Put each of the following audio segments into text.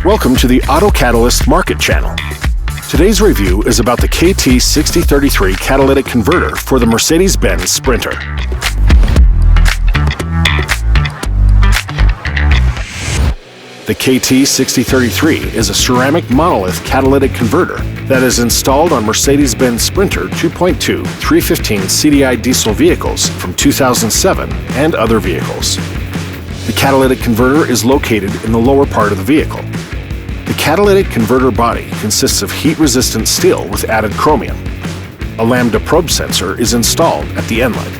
Welcome to the Auto Catalyst Market Channel. Today's review is about the KT6033 catalytic converter for the Mercedes-Benz Sprinter. The KT6033 is a ceramic monolith catalytic converter that is installed on Mercedes-Benz Sprinter 2.2 315 CDI diesel vehicles from 2007 and other vehicles. The catalytic converter is located in the lower part of the vehicle. The catalytic converter body consists of heat-resistant steel with added chromium. A lambda probe sensor is installed at the end line.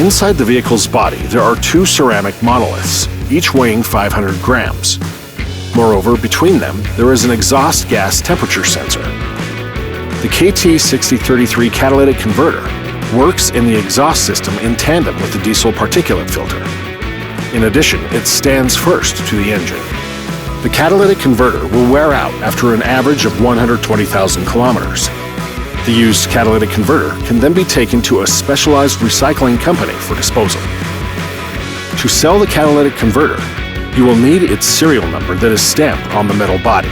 Inside the vehicle's body, there are two ceramic monoliths, each weighing 500 grams. Moreover, between them, there is an exhaust gas temperature sensor. The KT6033 catalytic converter works in the exhaust system in tandem with the diesel particulate filter. In addition, it stands first to the engine. The catalytic converter will wear out after an average of 120,000 kilometers. The used catalytic converter can then be taken to a specialized recycling company for disposal. To sell the catalytic converter, you will need its serial number that is stamped on the metal body.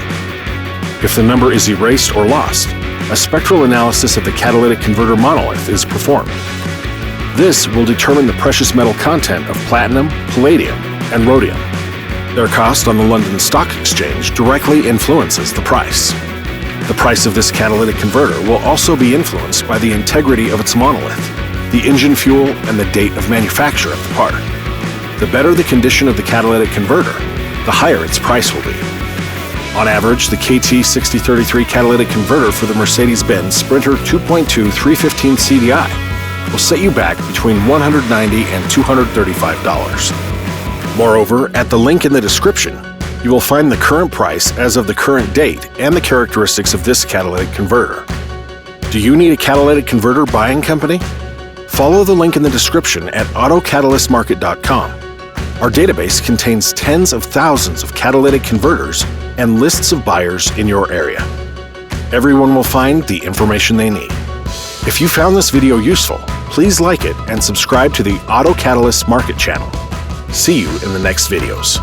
If the number is erased or lost, a spectral analysis of the catalytic converter monolith is performed. This will determine the precious metal content of platinum, palladium, and rhodium. Their cost on the London Stock Exchange directly influences the price. The price of this catalytic converter will also be influenced by the integrity of its monolith, the engine fuel, and the date of manufacture of the part. The better the condition of the catalytic converter, the higher its price will be. On average, the KT6033 catalytic converter for the Mercedes-Benz Sprinter 2.2 315 CDI will set you back between $190 and $235. Moreover, at the link in the description, you will find the current price as of the current date and the characteristics of this catalytic converter. Do you need a catalytic converter buying company? Follow the link in the description at autocatalystmarket.com. Our database contains tens of thousands of catalytic converters and lists of buyers in your area. Everyone will find the information they need. If you found this video useful, please like it and subscribe to the Auto Catalyst Market Channel. See you in the next videos.